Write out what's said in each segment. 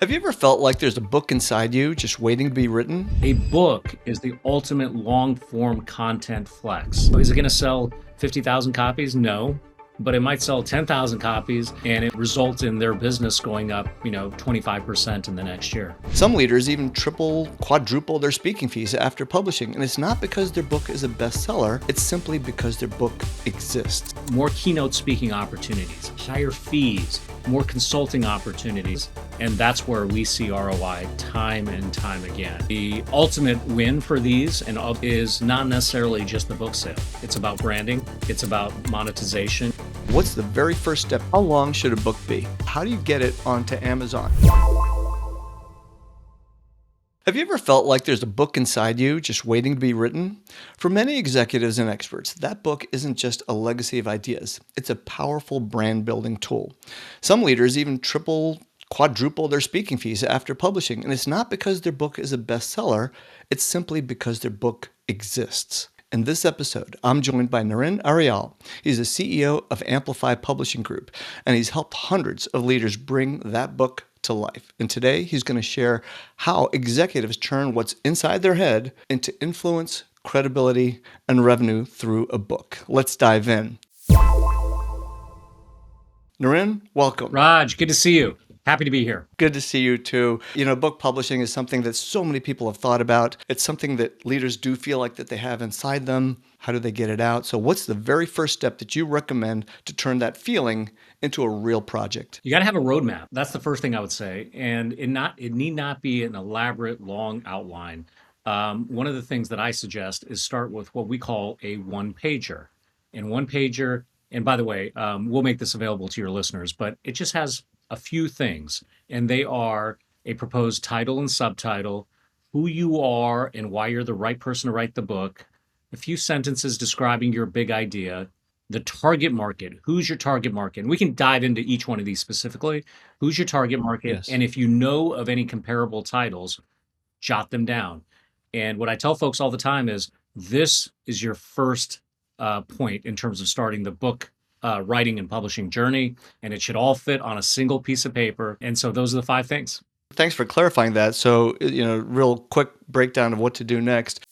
Have you ever felt like there's a book inside you just waiting to be written? A book is the ultimate long-form content flex. Is it going to sell 50,000 copies? No, but it might sell 10,000 copies and it results in their business going up, 25% in the next year. Some leaders even triple, quadruple their speaking fees after publishing, and it's not because their book is a bestseller, it's simply because their book exists. More keynote speaking opportunities, higher fees, more consulting opportunities, and that's where we see ROI time and time again. The ultimate win for these is not necessarily just the book sale. It's about branding, it's about monetization. What's the very first step? How long should a book be? How do you get it onto Amazon? Have you ever felt like there's a book inside you just waiting to be written? For many executives and experts, that book isn't just a legacy of ideas. It's a powerful brand building tool. Some leaders even triple, quadruple their speaking fees after publishing, and it's not because their book is a bestseller, it's simply because their book exists. In this episode, I'm joined by Naren Aryal. He's the CEO of Amplify Publishing Group, and he's helped hundreds of leaders bring that book to life. And today, he's going to share how executives turn what's inside their head into influence, credibility, and revenue through a book. Let's dive in. Naren, welcome. Raj, good to see you. Happy to be here. Good to see you too. Book publishing is something that so many people have thought about. It's something that leaders do feel like that they have inside them. How do they get it out? So what's the very first step that you recommend to turn that feeling into a real project? You got to have a roadmap. That's the first thing I would say. And it need not be an elaborate, long outline. One of the things that I suggest is start with what we call a one-pager. And one-pager, and by the way, we'll make this available to your listeners, but it just has a few things, and they are a proposed title and subtitle, who you are and why you're the right person to write the book, a few sentences describing your big idea, the target market, who's your target market, and we can dive into each one of these specifically, who's your target market, Yes. And if you know of any comparable titles, jot them down. And what I tell folks all the time is, this is your first point in terms of starting the book writing and publishing journey, and it should all fit on a single piece of paper. And so those are the 5 things. Thanks for clarifying that. So, real quick breakdown of what to do next.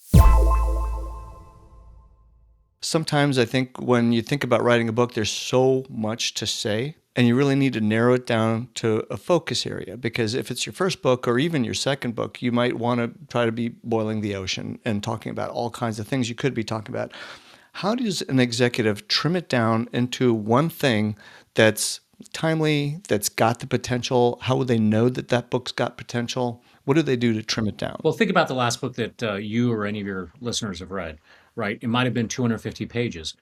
Sometimes I think when you think about writing a book, there's so much to say, and you really need to narrow it down to a focus area, because if it's your first book or even your second book, you might want to try to be boiling the ocean and talking about all kinds of things you could be talking about. How does an executive trim it down into one thing that's timely, that's got the potential? How would they know that that book's got potential? What do they do to trim it down? Well, think about the last book that you or any of your listeners have read, right? It might have been 250 pages.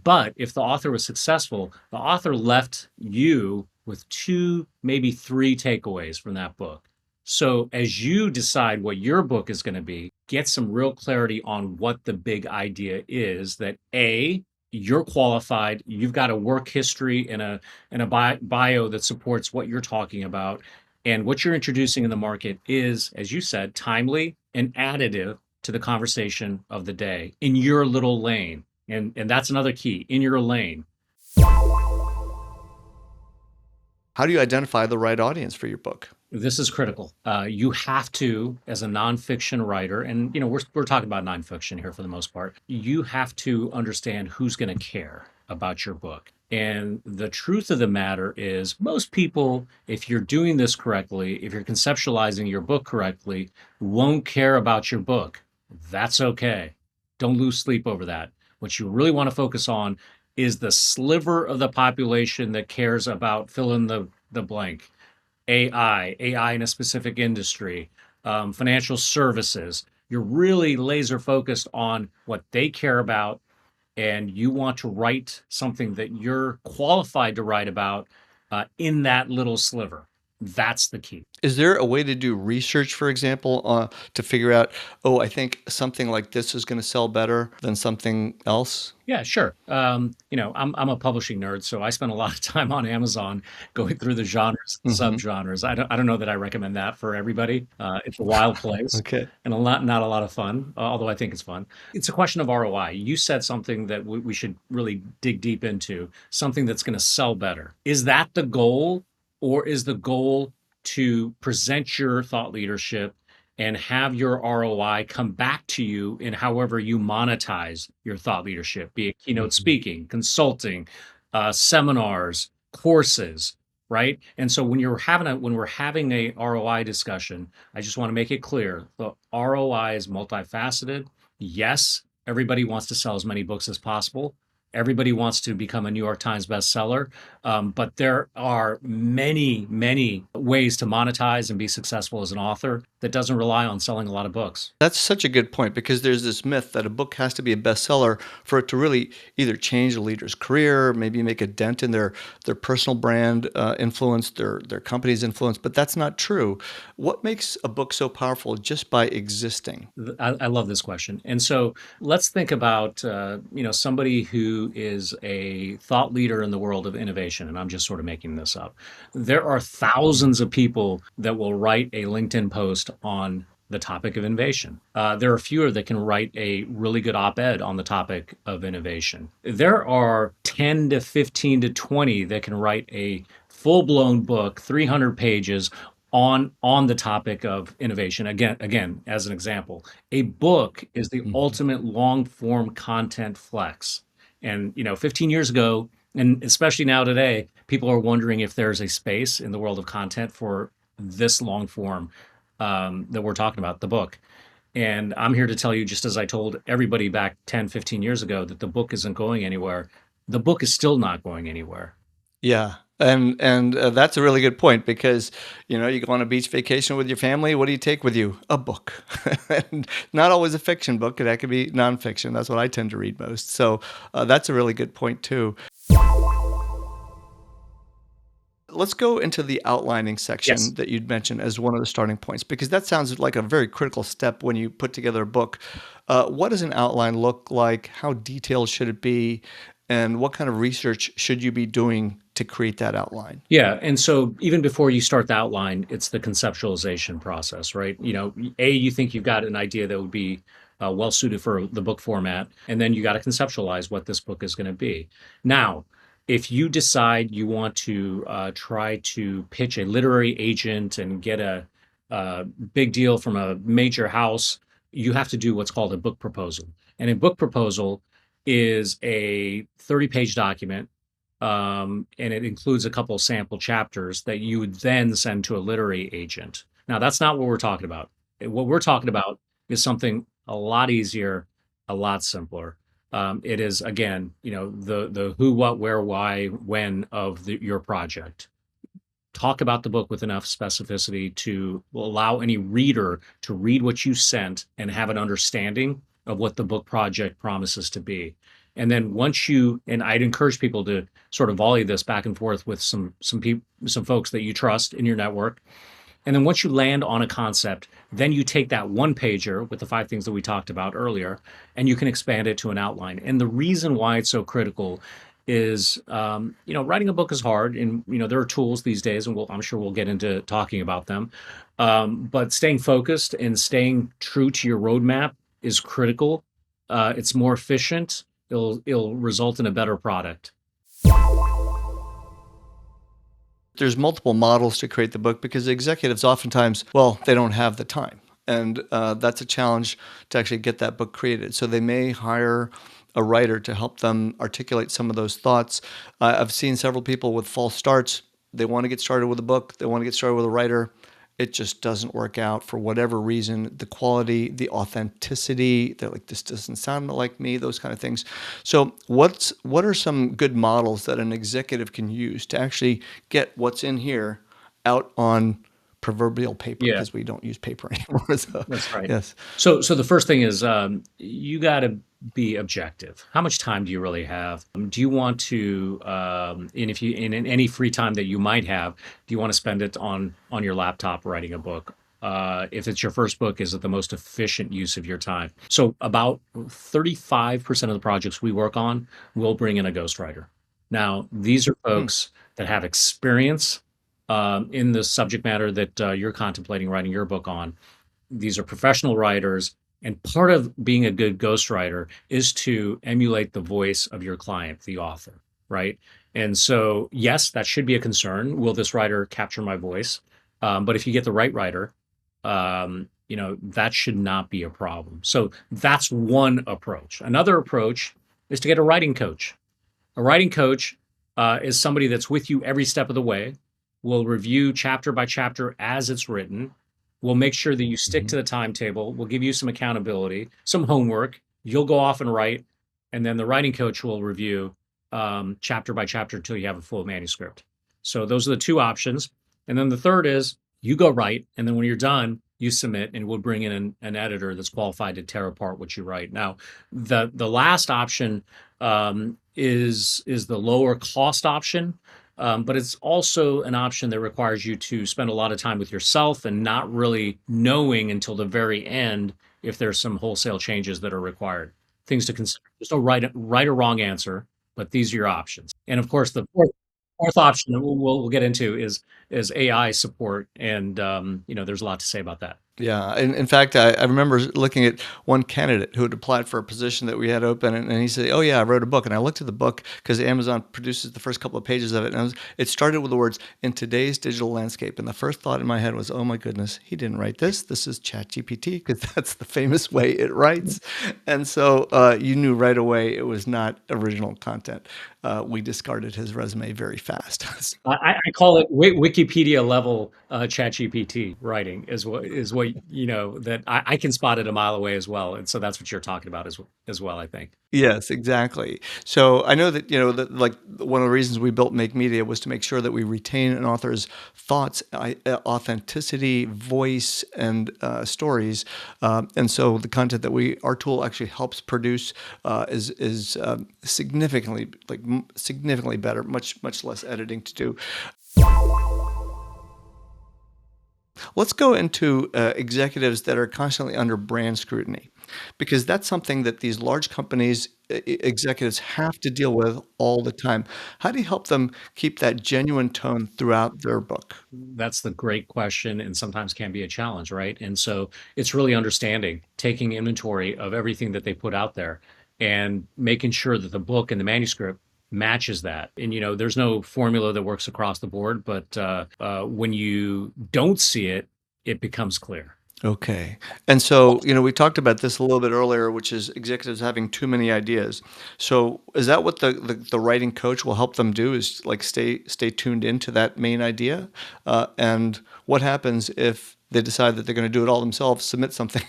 But if the author was successful, the author left you with 2, maybe 3 takeaways from that book. So as you decide what your book is going to be, get some real clarity on what the big idea is, that A, you're qualified, you've got a work history and a bio that supports what you're talking about. And what you're introducing in the market is, as you said, timely and additive to the conversation of the day in your little lane. And that's another key, in your lane. How do you identify the right audience for your book? This is critical. You have to, as a nonfiction writer, and we're talking about nonfiction here for the most part, you have to understand who's going to care about your book. And the truth of the matter is, most people, if you're doing this correctly, if you're conceptualizing your book correctly, won't care about your book. That's okay. Don't lose sleep over that. What you really want to focus on is the sliver of the population that cares about fill in the blank. AI in a specific industry, financial services. You're really laser focused on what they care about, and you want to write something that you're qualified to write about in that little sliver. That's the key. Is there a way to do research, for example, to figure out, I think something like this is going to sell better than something else? Yeah, sure. I'm a publishing nerd, so I spend a lot of time on Amazon going through the genres and subgenres. I don't know that I recommend that for everybody. It's a wild place. Okay. And not a lot of fun, although I think it's fun. It's a question of ROI. You said something that we should really dig deep into, something that's going to sell better. Is that the goal, or is the goal to present your thought leadership and have your ROI come back to you in however you monetize your thought leadership, be it keynote speaking, consulting, seminars, courses, right? And so when we're having a ROI discussion, I just want to make it clear the ROI is multifaceted. Yes, everybody wants to sell as many books as possible. Everybody wants to become a New York Times bestseller. But there are many, many ways to monetize and be successful as an author that doesn't rely on selling a lot of books. That's such a good point, because there's this myth that a book has to be a bestseller for it to really either change a leader's career, maybe make a dent in their personal brand influence, their company's influence, but that's not true. What makes a book so powerful just by existing? I love this question. And so let's think about somebody who is a thought leader in the world of innovation, and I'm just sort of making this up. There are thousands of people that will write a LinkedIn post on the topic of innovation. There are fewer that can write a really good op-ed on the topic of innovation. There are 10 to 15 to 20 that can write a full-blown book, 300 pages on the topic of innovation. Again, as an example, a book is the ultimate long-form content flex. And 15 years ago, and especially now today, people are wondering if there's a space in the world of content for this long form that we're talking about, the book. And I'm here to tell you, just as I told everybody back 10, 15 years ago, that the book isn't going anywhere. The book is still not going anywhere. Yeah. And that's a really good point, because you go on a beach vacation with your family. What do you take with you? A book. And not always a fiction book. That could be nonfiction. That's what I tend to read most. So that's a really good point too. Let's go into the outlining section Yes. that you'd mentioned as one of the starting points, because that sounds like a very critical step when you put together a book. What does an outline look like? How detailed should it be? And what kind of research should you be doing to create that outline? Yeah. And so even before you start the outline, it's the conceptualization process, right? You think you've got an idea that would be well suited for the book format, and then you got to conceptualize what this book is going to be. Now, if you decide you want to try to pitch a literary agent and get a big deal from a major house, you have to do what's called a book proposal. And a book proposal is a 30-page document, and it includes a couple of sample chapters that you would then send to a literary agent. Now, that's not what we're talking about. What we're talking about is something a lot easier, a lot simpler. It is, again, the who, what, where, why, when of your project. Talk about the book with enough specificity to allow any reader to read what you sent and have an understanding of what the book project promises to be. And then and I'd encourage people to sort of volley this back and forth with some folks that you trust in your network. And then once you land on a concept, then you take that one pager with the 5 things that we talked about earlier, and you can expand it to an outline. And the reason why it's so critical is, writing a book is hard, and there are tools these days, and I'm sure we'll get into talking about them. But staying focused and staying true to your roadmap is critical. It's more efficient. It'll result in a better product. There's multiple models to create the book, because executives oftentimes, well, they don't have the time. And that's a challenge to actually get that book created. So they may hire a writer to help them articulate some of those thoughts. I've seen several people with false starts. They want to get started with a book. They want to get started with a writer. It just doesn't work out for whatever reason. The quality, the authenticity, they're like, this doesn't sound like me, those kind of things. So what are some good models that an executive can use to actually get what's in here out on proverbial paper? Yeah. Because we don't use paper anymore. So, That's right. yes. So the first thing is you got to be objective. How much time do you really have? Do you want to, and if you in any free time that you might have, do you want to spend it on your laptop writing a book? If it's your first book, is it the most efficient use of your time? So about 35% of the projects we work on will bring in a ghostwriter. Now, these are folks that have experience in the subject matter that you're contemplating writing your book on. These are professional writers, and part of being a good ghostwriter is to emulate the voice of your client, the author, right? And so, yes, that should be a concern. Will this writer capture my voice? But if you get the right writer, that should not be a problem. So that's one approach. Another approach is to get a writing coach. A writing coach is somebody that's with you every step of the way, will review chapter by chapter as it's written, will make sure that you stick Mhm. to the timetable, will give you some accountability, some homework. You'll go off and write, and then the writing coach will review chapter by chapter until you have a full manuscript. So those are the two options. And then the third is you go write, and then when you're done, you submit, and we'll bring in an editor that's qualified to tear apart what you write. Now, the last option is the lower cost option, but it's also an option that requires you to spend a lot of time with yourself and not really knowing until the very end if there's some wholesale changes that are required. Things to consider. There's no right or wrong answer, but these are your options. And of course, the fourth option that we'll get into is AI support, and there's a lot to say about that. Yeah. In fact, I remember looking at one candidate who had applied for a position that we had open, and he said, "Oh, yeah, I wrote a book." And I looked at the book because Amazon produces the first couple of pages of it. And it started with the words, "In today's digital landscape." And the first thought in my head was, oh, my goodness, he didn't write this. This is ChatGPT, because that's the famous way it writes. And so you knew right away it was not original content. We discarded his resume very fast. I call it Wikipedia level ChatGPT writing is what that I can spot it a mile away as well, and so that's what you're talking about as well. I think. Yes, exactly. So I know that, that like one of the reasons we built Make Media was to make sure that we retain an author's thoughts, authenticity, voice, and stories. And so the content that our tool actually helps produce is significantly better, much less editing to do. Let's go into executives that are constantly under brand scrutiny, because that's something that these large companies, executives have to deal with all the time. How do you help them keep that genuine tone throughout their book? That's the great question, and sometimes can be a challenge, right? And so it's really understanding, taking inventory of everything that they put out there, and making sure that the book and the manuscript matches that. And there's no formula that works across the board, but when you don't see it, it becomes clear. Okay. And so, we talked about this a little bit earlier, which is executives having too many ideas. So, is that what the writing coach will help them do, is like stay tuned into that main idea? And what happens if they decide that they're going to do it all themselves, submit something,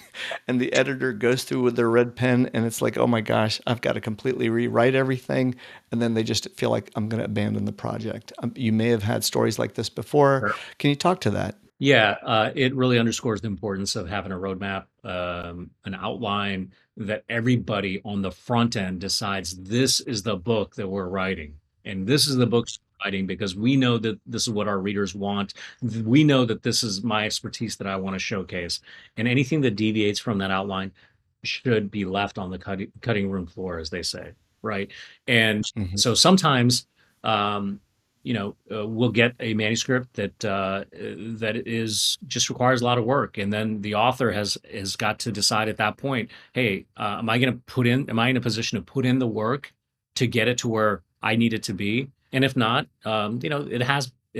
and the editor goes through with their red pen, and it's like, oh my gosh, I've got to completely rewrite everything, and then they just feel like, I'm going to abandon the project. You may have had stories like this before. Can you talk to that? Yeah, it really underscores the importance of having a roadmap, an outline that everybody on the front end decides this is the book that we're writing. And this is the book we're writing because we know that this is what our readers want. We know that this is my expertise that I want to showcase. And anything that deviates from that outline should be left on the cutting room floor, as they say, right? And Mhm. so sometimes, we'll get a manuscript that is just requires a lot of work, and then the author has got to decide at that point, hey, am I in a position to put in the work to get it to where I need it to be? And if not, it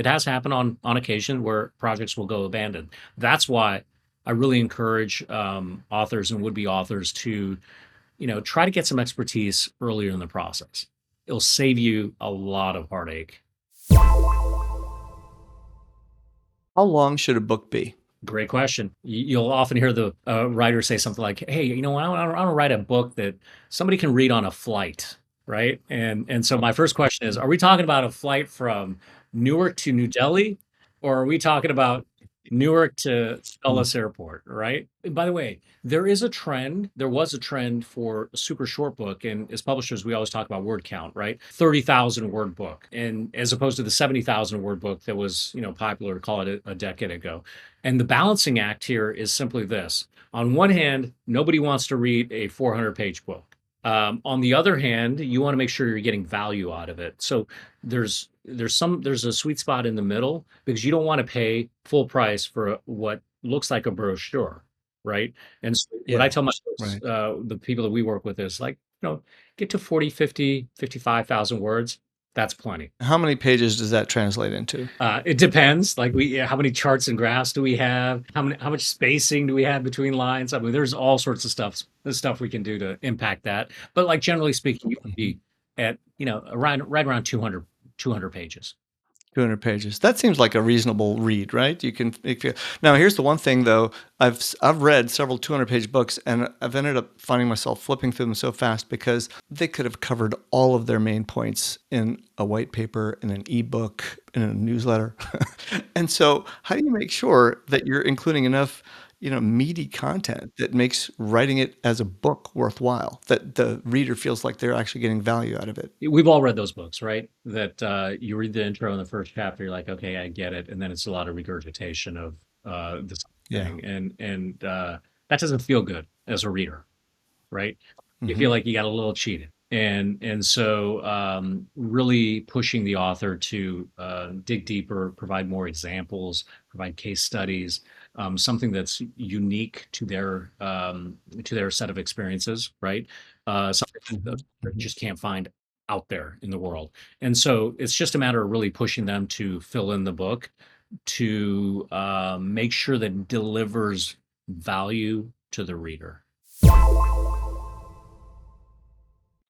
has happened on occasion where projects will go abandoned. That's why I really encourage authors and would-be authors to try to get some expertise earlier in the process. It'll save you a lot of heartache. How long should a book be? Great question. You'll often hear the writer say something like, "Hey, I want to write a book that somebody can read on a flight, right?" And so my first question is, are we talking about a flight from Newark to New Delhi, or are we talking about Newark to Dulles Airport, right? And by the way, there is a trend. There was a trend for a super short book, and as publishers, we always talk about word count, right? 30,000 word book, and as opposed to the 70,000 word book that was popular, call it a decade ago. And the balancing act here is simply this. On one hand, nobody wants to read a 400-page book. On the other hand, you want to make sure you're getting value out of it. So there's a sweet spot in the middle, because you don't want to pay full price for what looks like a brochure, right? And so what I Yeah, tell my folks, right. the people that we work with, is like, get to 40, 50, 55,000 words. That's plenty. How many pages does that translate into? It depends. Like how many charts and graphs do we have? How much spacing do we have between lines? I mean, there's all sorts of stuff we can do to impact that. But like generally speaking, you would be at, right around 200 pages. 200 pages. That seems like a reasonable read, right? Now, here's the one thing though. I've read several 200-page books, and I've ended up finding myself flipping through them so fast because they could have covered all of their main points in a white paper, in an ebook, in a newsletter. And so, how do you make sure that you're including enough, meaty content that makes writing it as a book worthwhile, that the reader feels like they're actually getting value out of it? We've all read those books, right? That you read the intro in the first chapter, you're like, okay, I get it, and then it's a lot of regurgitation of this Yeah. thing, and that doesn't feel good as a reader, right? You feel Mhm. like you got a little cheated, and so really pushing the author to dig deeper, provide more examples, provide case studies, something that's unique to their set of experiences, right? Something that Mhm. they Mhm. just can't find out there in the world. And so it's just a matter of really pushing them to fill in the book to make sure that it delivers value to the reader.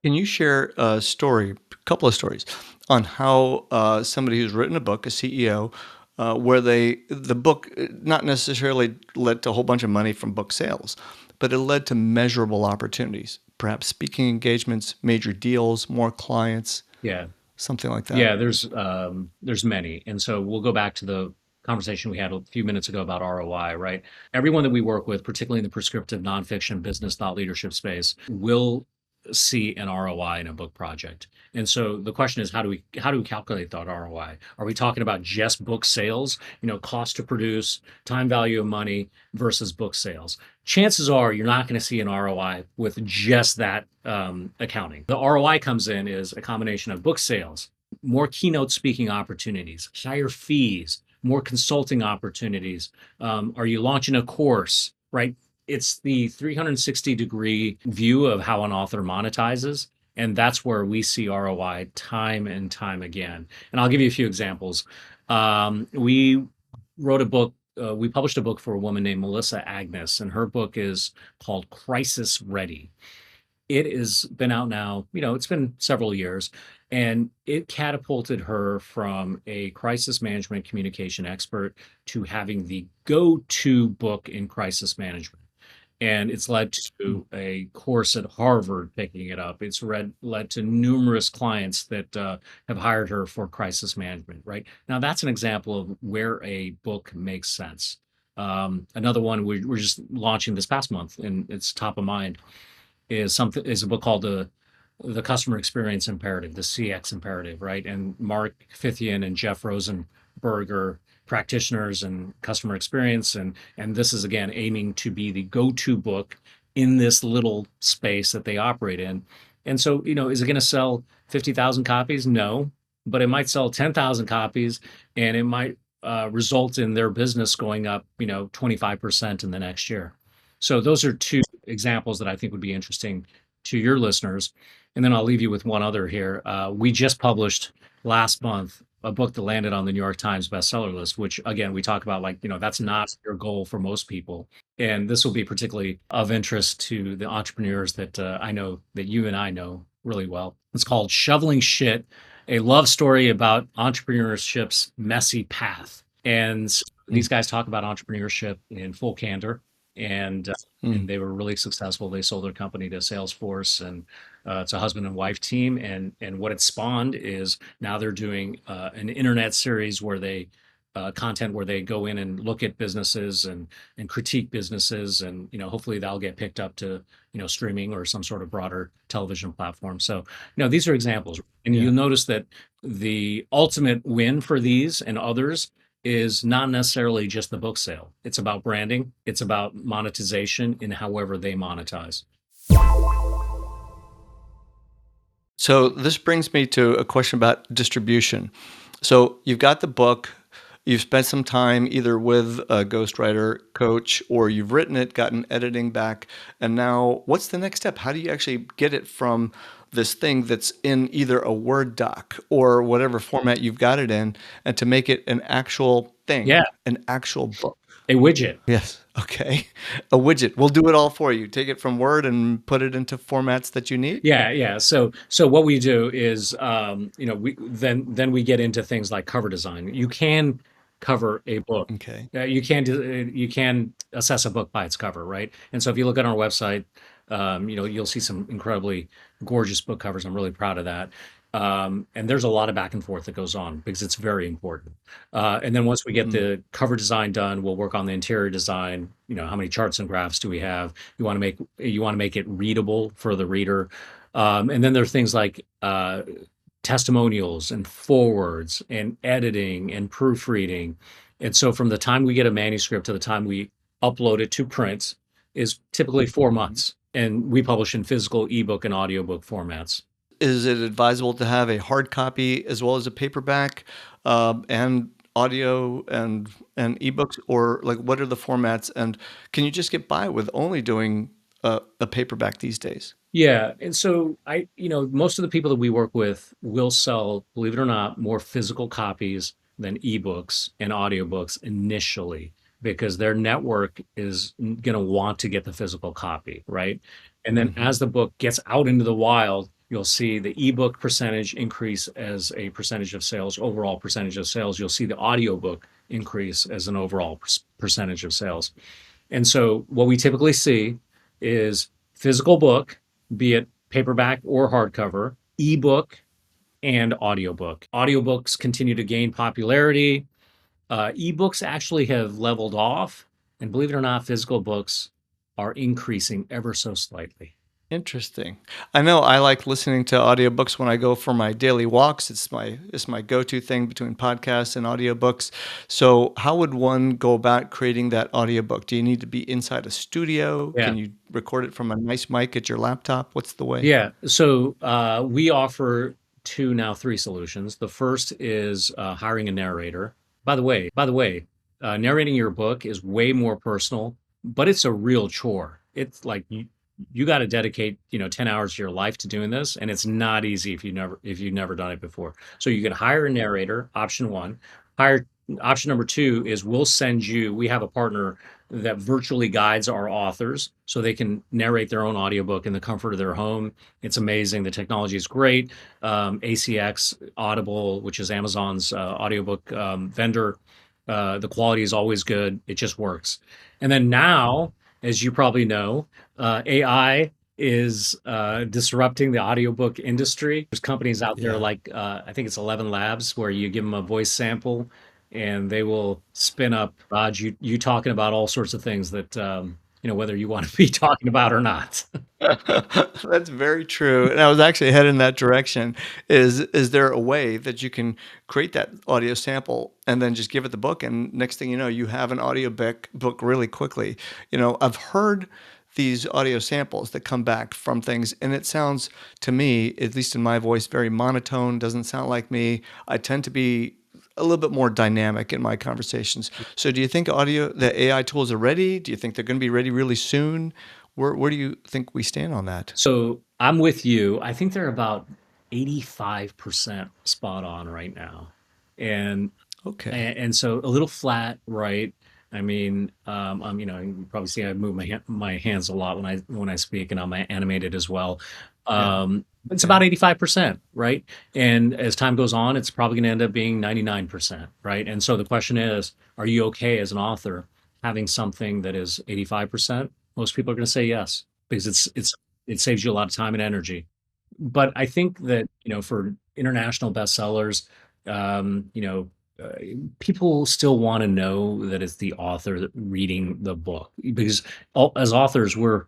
Can you share a story, a couple of stories, on how somebody who's written a book, a CEO, where the book not necessarily led to a whole bunch of money from book sales, but it led to measurable opportunities, perhaps speaking engagements, major deals, more clients, Yeah. something like that? Yeah, there's many. And so we'll go back to the conversation we had a few minutes ago about ROI, right? Everyone that we work with, particularly in the prescriptive nonfiction business thought leadership space, will see an ROI in a book project. And so the question is, how do we calculate that ROI? Are we talking about just book sales, cost to produce, time value of money versus book sales? Chances are you're not going to see an ROI with just that accounting. The ROI comes in is a combination of book sales, more keynote speaking opportunities, higher fees, more consulting opportunities. Are you launching a course, right? It's the 360-degree view of how an author monetizes. And that's where we see ROI time and time again. And I'll give you a few examples. We wrote a book we published a book for a woman named Melissa Agnes, and her book is called Crisis Ready. It has been out now, it's been several years, and it catapulted her from a crisis management communication expert to having the go-to book in crisis management. And it's led Mm. to a course at Harvard picking it up. It's led to numerous clients that have hired her for crisis management, right? Now, that's an example of where a book makes sense. Another one we're just launching this past month, and it's top of mind, is a book called the Customer Experience Imperative, the CX Imperative, right? And Mark Fithian and Jeff Rosenberg are practitioners in customer experience, and this is again aiming to be the go-to book in this little space that they operate in. And so, is it going to sell 50,000 copies? No, but it might sell 10,000 copies, and it might result in their business going up, 25% in the next year. So those are two examples that I think would be interesting to your listeners. And then I'll leave you with one other here. We just published last month a book that landed on the New York Times bestseller list, which again, we talk about, like, that's not your goal for most people. And this will be particularly of interest to the entrepreneurs that I know, that you and I know really well. It's called Shoveling Shit, a love story about entrepreneurship's messy path. And Mm. these guys talk about entrepreneurship in full candor, and Mm. they were really successful. They sold their company to Salesforce, and it's a husband and wife team. And what it spawned is now they're doing an internet series where they content where they go in and look at businesses and critique businesses, and hopefully that'll get picked up to streaming or some sort of broader television platform. So these are examples, and Yeah. you'll notice that the ultimate win for these and others is not necessarily just the book sale. It's about branding. It's about monetization in however they monetize. So this brings me to a question about distribution. So you've got the book, you've spent some time either with a ghostwriter coach, or you've written it, gotten editing back, and now what's the next step? How do you actually get it from this thing that's in either a Word doc or whatever format you've got it in, and to make it an actual thing, Yeah, an actual book. a widget. Yes. Okay. A widget. We'll do it all for you. Take it from Word and put it into formats that you need. Yeah. So what we do is, we then we get into things like cover design. You can cover a book. Okay. You can assess a book by its cover, right? And so if you look at our website, you'll see some incredibly gorgeous book covers. I'm really proud of that. And there's a lot of back and forth that goes on because it's very important. And then once we get the cover design done, we'll work on the interior design. How many charts and graphs do we have? You want to make it readable for the reader. And then there are things like testimonials and forwards and editing and proofreading. And so from the time we get a manuscript to the time we upload it to print is typically 4 months. And we publish in physical, ebook, and audiobook formats. Is it advisable to have a hard copy as well as a paperback, and audio and ebooks, or like what are the formats? And can you just get by with only doing a paperback these days? Yeah. And so most of the people that we work with will sell, believe it or not, more physical copies than ebooks and audiobooks initially, because their network is going to want to get the physical copy, right? And then as the book gets out into the wild, you'll see the ebook percentage increase as a percentage of sales, overall percentage of sales. You'll see the audiobook increase as an overall percentage of sales. And so what we typically see is physical book, be it paperback or hardcover, ebook, and audiobook. Audiobooks continue to gain popularity. Ebooks actually have leveled off, and believe it or not, physical books are increasing ever so slightly. Interesting. I know I like listening to audiobooks when I go for my daily walks. It's my go-to thing between podcasts and audiobooks. So how would one go about creating that audiobook? Do you need to be inside a studio? Yeah. Can you record it from a nice mic at your laptop? What's the way? Yeah. So we offer 3 solutions. The first is hiring a narrator. By the way, narrating your book is way more personal, but it's a real chore. It's like you got to dedicate 10 hours of your life to doing this, and it's not easy if you've never done it before. So you can hire a narrator, option 1. Option number 2 is we have a partner that virtually guides our authors so they can narrate their own audiobook in the comfort of their home. It's amazing. The technology is great. ACX, Audible, which is Amazon's audiobook vendor, the quality is always good. It just works. And then now, as you probably know, AI is disrupting the audiobook industry. There's companies out there like, I think it's 11 Labs, where you give them a voice sample and they will spin up, Raj, you talking about all sorts of things that, whether you want to be talking about or not. That's very true. And I was actually heading in that direction. Is there a way that you can create that audio sample and then just give it the book, and next thing you know, you have an audio book really quickly? I've heard these audio samples that come back from things, and it sounds to me, at least in my voice, very monotone, doesn't sound like me. I tend to be a little bit more dynamic in my conversations. So do you think the AI tools are ready? Do you think they're going to be ready really soon? Where do you think we stand on that? So I'm with you. I think they're about 85% spot on right now. And Okay. and so a little flat, right? I mean, you probably see I move my hands a lot when I speak, and I'm animated as well. It's about 85%, right? And as time goes on, it's probably going to end up being 99%, right? And so the question is, are you okay as an author having something that is 85%? Most people are going to say yes, because it saves you a lot of time and energy. But I think that, for international bestsellers, people still want to know that it's the author reading the book, because as authors, we're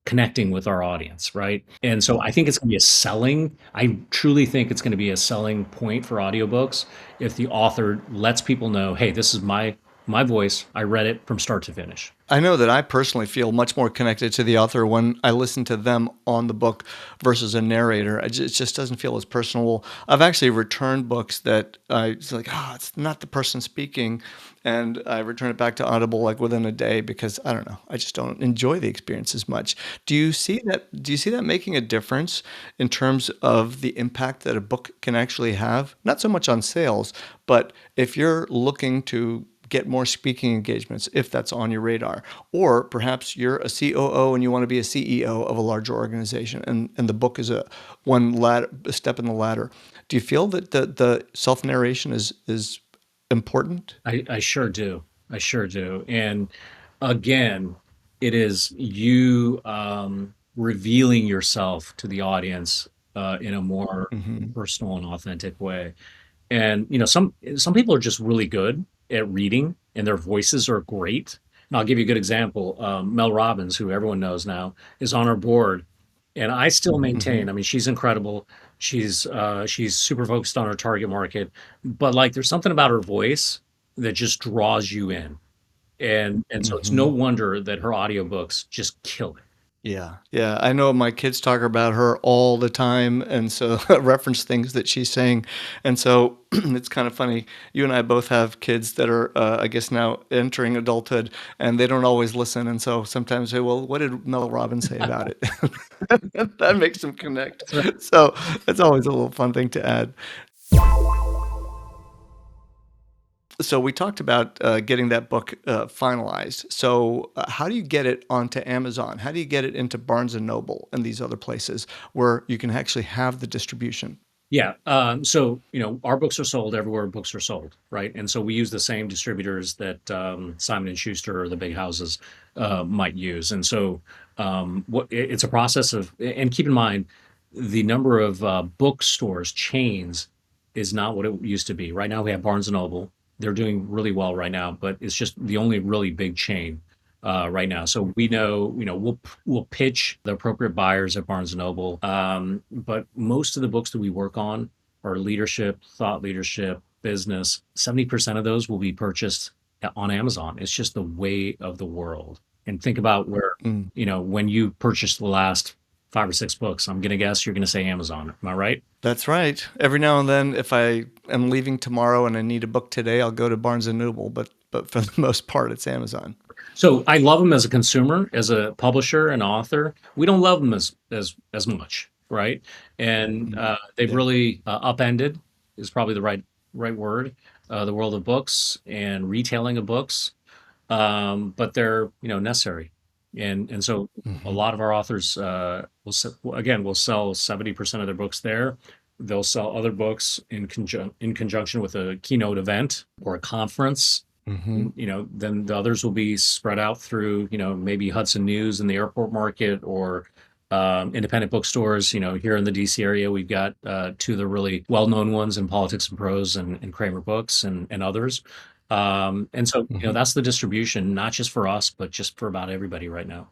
connecting with our audience, right? And so I think it's going to be I truly think it's going to be a selling point for audiobooks if the author lets people know, hey, this is my my voice. I read it from start to finish. I know that I personally feel much more connected to the author when I listen to them on the book versus a narrator. It just doesn't feel as personal. I've actually returned books that it's like, it's not the person speaking, and I return it back to Audible like within a day because I don't know, I just don't enjoy the experience as much. Do you see that? Do you see that making a difference in terms of the impact that a book can actually have? Not so much on sales, but if you're looking to get more speaking engagements if that's on your radar. Or perhaps you're a COO and you want to be a CEO of a larger organization and the book is a step in the ladder. Do you feel that the self-narration is important? I sure do. I sure do. And again, it is you revealing yourself to the audience in a more personal and authentic way. And some people are just really good at reading, and their voices are great. And I'll give you a good example. Mel Robbins, who everyone knows now, is on our board, and I still maintain. I mean, she's incredible. She's super focused on her target market, but like, there's something about her voice that just draws you in, and so it's no wonder that her audiobooks just kill it. Yeah. Yeah. I know my kids talk about her all the time. And so reference things that she's saying. And so it's kind of funny. You and I both have kids that are, I guess, now entering adulthood and they don't always listen. And so sometimes say, well, what did Mel Robbins say about it? That makes them connect. So it's always a little fun thing to add. So we talked about getting that book finalized. So how do you get it onto Amazon? How do you get it into Barnes and Noble and these other places where you can actually have the distribution? Yeah. So, our books are sold everywhere books are sold, right? And so we use the same distributors that Simon and Schuster or the big houses might use. And so it's a process of, and keep in mind, the number of bookstores, chains, is not what it used to be. Right now we have Barnes and Noble. They're doing really well right now, but it's just the only really big chain right now. So we know, we'll pitch the appropriate buyers at Barnes and Noble. But most of the books that we work on are leadership, thought leadership, business. 70% of those will be purchased on Amazon. It's just the way of the world. And think about where, when you purchase the last 5 or 6 books, I'm going to guess you're going to say Amazon. Am I right? That's right. Every now and then, if I am leaving tomorrow and I need a book today, I'll go to Barnes and Noble. But for the most part, it's Amazon. So I love them as a consumer, as a publisher and author. We don't love them as much, right? And they've really upended is probably the right word. The world of books and retailing of books, but they're necessary. And so a lot of our authors will sell 70% of their books there. They'll sell other books in conjunction with a keynote event or a conference. Then the others will be spread out through maybe Hudson News in the airport market or independent bookstores. Here in the DC area, we've got 2 of the really well-known ones in Politics and Prose and Kramer Books and others. And so, that's the distribution, not just for us, but just for about everybody right now.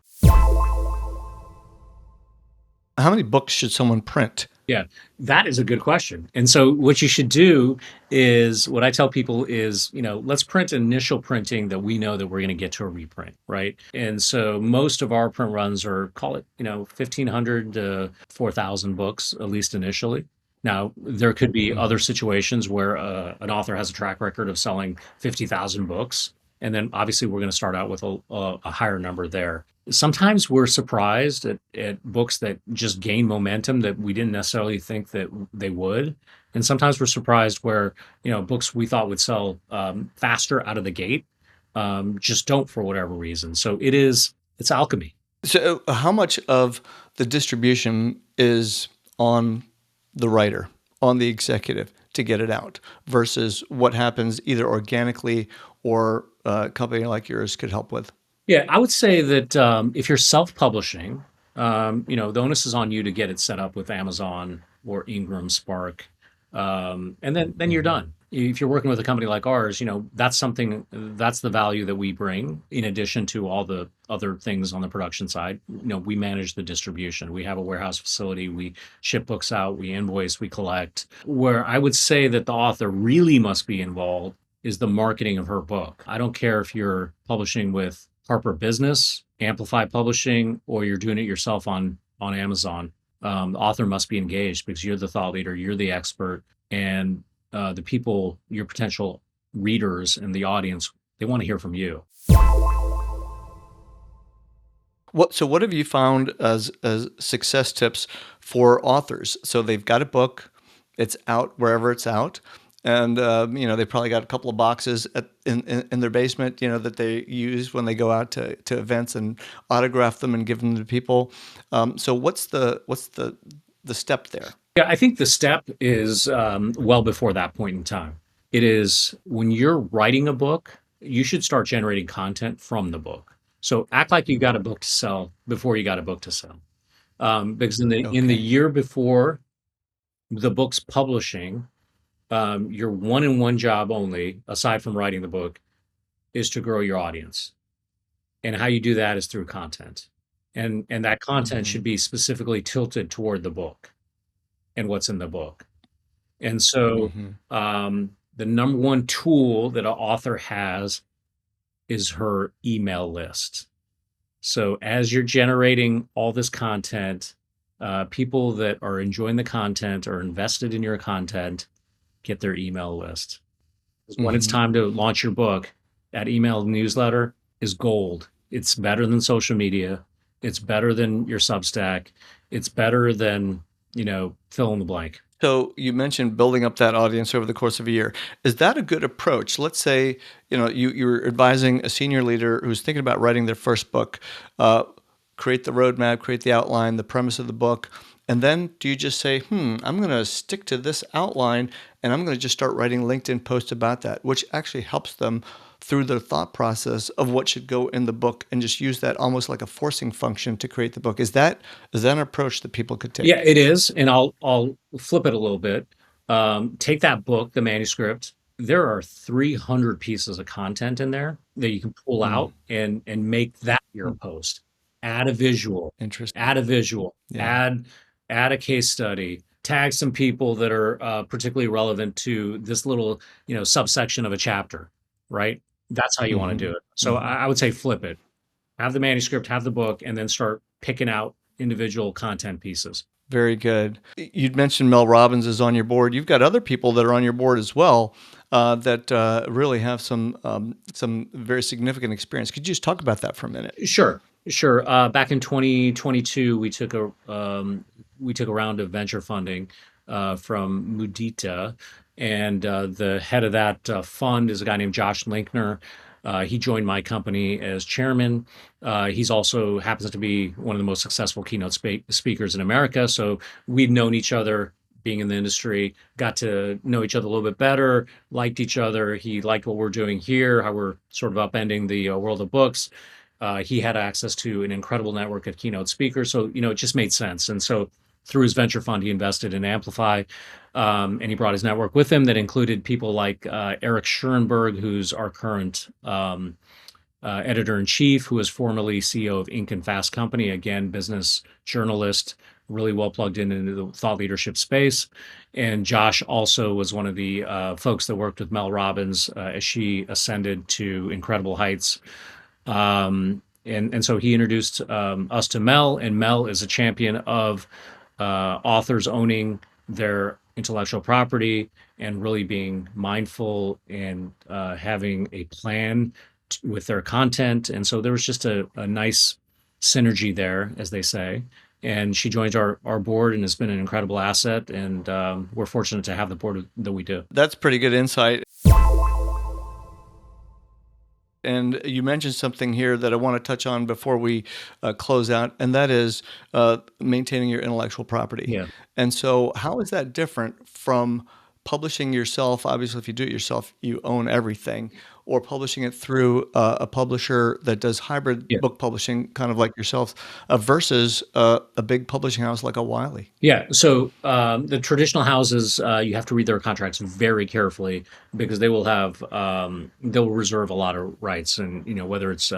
How many books should someone print? Yeah, that is a good question. And so what you should do is, what I tell people is, let's print initial printing that we know that we're going to get to a reprint, right? And so most of our print runs are, call it, 1,500 to 4,000 books, at least initially. Now, there could be other situations where an author has a track record of selling 50,000 books. And then obviously we're going to start out with a higher number there. Sometimes we're surprised at books that just gain momentum that we didn't necessarily think that they would. And sometimes we're surprised where, books we thought would sell faster out of the gate just don't for whatever reason. So it's alchemy. So how much of the distribution is on the writer, on the executive to get it out versus what happens either organically or a company like yours could help with? Yeah, I would say that if you're self-publishing, the onus is on you to get it set up with Amazon or Ingram Spark, and then you're done. If you're working with a company like ours, that's the value that we bring in addition to all the other things on the production side. We manage the distribution. We have a warehouse facility. We ship books out. We invoice. We collect. Where I would say that the author really must be involved is the marketing of her book. I don't care if you're publishing with Harper Business, Amplify Publishing, or you're doing it yourself on Amazon. The author must be engaged because you're the thought leader, you're the expert, and the people, your potential readers and the audience, they want to hear from you. What have you found as success tips for authors? So they've got a book, it's out wherever it's out, and they probably got a couple of boxes in their basement, that they use when they go out to events and autograph them and give them to people. So what's the step there? Yeah, I think the step is well before that point in time. It is when you're writing a book, you should start generating content from the book. So act like you got a book to sell before you got a book to sell. Because in the Okay. year before the book's publishing, your one job only, aside from writing the book, is to grow your audience. And how you do that is through content. And that content should be specifically tilted toward the book and what's in the book. And so the number one tool that an author has is her email list. So as you're generating all this content, people that are enjoying the content or invested in your content get their email list. 'Cause when it's time to launch your book, that email newsletter is gold. It's better than social media. It's better than your Substack. It's better than, fill in the blank. So you mentioned building up that audience over the course of a year. Is that a good approach? Let's say, you're advising a senior leader who's thinking about writing their first book, create the roadmap, create the outline, the premise of the book, and then do you just say, I'm going to stick to this outline and I'm going to just start writing LinkedIn posts about that, which actually helps them through their thought process of what should go in the book and just use that almost like a forcing function to create the book. Is that an approach that people could take? Yeah, it is. And I'll flip it a little bit. Take that book, the manuscript. There are 300 pieces of content in there that you can pull out and make that your post. Add a visual. Interesting. Add a visual. Yeah. Add a case study. Tag some people that are particularly relevant to this little, subsection of a chapter, right? That's how you want to do it. So I would say flip it. Have the manuscript, have the book, and then start picking out individual content pieces. Very good. You'd mentioned Mel Robbins is on your board. You've got other people that are on your board as well that really have some very significant experience. Could you just talk about that for a minute? Sure. Back in 2022, we took a round of venture funding from Mudita, and the head of that fund is a guy named Josh Linkner. He joined my company as chairman. He's also happens to be one of the most successful keynote speakers in America. So we'd known each other being in the industry, got to know each other a little bit better, liked each other. He liked what we're doing here, how we're sort of upending the world of books. He had access to an incredible network of keynote speakers. So, it just made sense. And so through his venture fund, he invested in Amplify, and he brought his network with him that included people like Eric Schoenberg, who's our current editor-in-chief, who was formerly CEO of Inc. and Fast Company, again, business journalist, really well plugged into the thought leadership space. And Josh also was one of the folks that worked with Mel Robbins as she ascended to incredible heights. And so he introduced us to Mel, and Mel is a champion of authors owning their intellectual property and really being mindful and having a plan with their content. And so there was just a nice synergy there, as they say. And she joins our board and has been an incredible asset. And we're fortunate to have the board that we do. That's pretty good insight. And you mentioned something here that I want to touch on before we close out, and that is maintaining your intellectual property. Yeah. And so how is that different from publishing yourself? Obviously, if you do it yourself, you own everything, or publishing it through a publisher that does hybrid book publishing, kind of like yourself, versus a big publishing house like a Wiley. Yeah. So the traditional houses, you have to read their contracts very carefully because they will have they'll reserve a lot of rights, and whether it's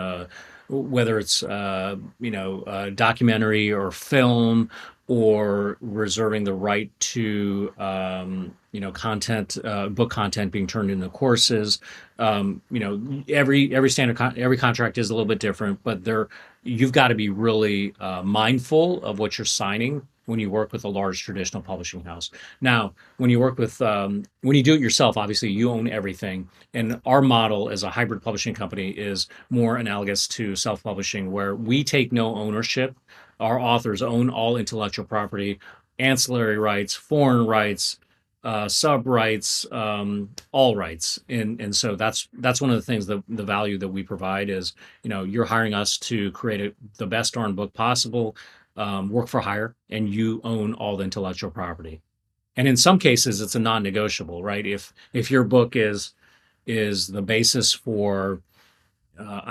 documentary or film or reserving the right to content, book content being turned into courses. Every every contract is a little bit different, but you've got to be really mindful of what you're signing when you work with a large traditional publishing house. Now, when you work with when you do it yourself, obviously you own everything. And our model as a hybrid publishing company is more analogous to self-publishing, where we take no ownership. Our authors own all intellectual property, ancillary rights, foreign rights, sub rights, all rights, and so that's one of the things, the value that we provide is, you're hiring us to create the best darn book possible, work for hire, and you own all the intellectual property. And in some cases, it's a non-negotiable, right? If your book is the basis for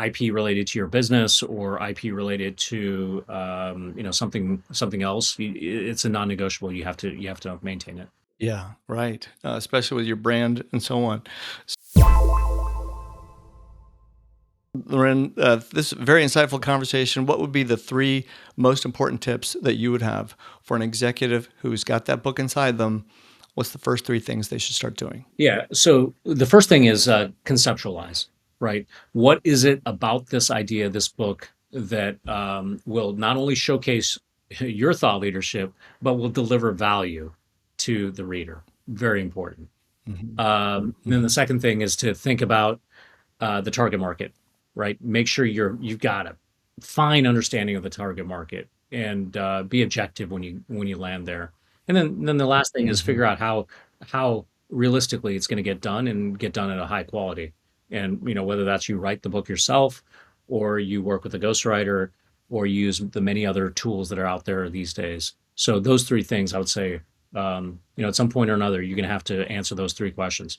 IP related to your business or IP related to something else, it's a non-negotiable. You have to maintain it. Yeah, right. Especially with your brand and so on. Naren, this is a very insightful conversation. What would be the 3 most important tips that you would have for an executive who's got that book inside them? What's the first 3 things they should start doing? Yeah. So the first thing is conceptualize, right? What is it about this idea, this book, that will not only showcase your thought leadership, but will deliver value to the reader? Very important. Then the second thing is to think about the target market, right? Make sure you've got a fine understanding of the target market, and be objective when you land there. And then the last thing is figure out how realistically it's going to get done, and get done at a high quality. And whether that's you write the book yourself, or you work with a ghostwriter, or you use the many other tools that are out there these days. So those 3 things, I would say, at some point or another, you're going to have to answer those 3 questions.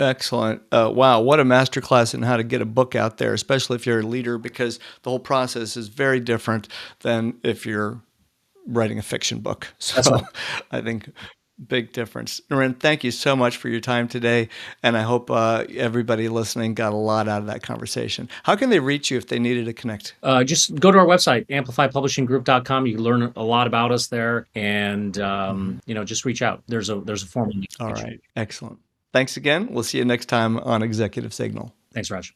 Excellent. Wow, what a masterclass in how to get a book out there, especially if you're a leader, because the whole process is very different than if you're writing a fiction book. So right. I think big difference. Naren, thank you so much for your time today, and I hope everybody listening got a lot out of that conversation. How can they reach you if they needed to connect? Just go to our website, amplifypublishinggroup.com. You can learn a lot about us there, and just reach out. There's a form. All right, excellent. Thanks again. We'll see you next time on Executive Signal. Thanks, Raj.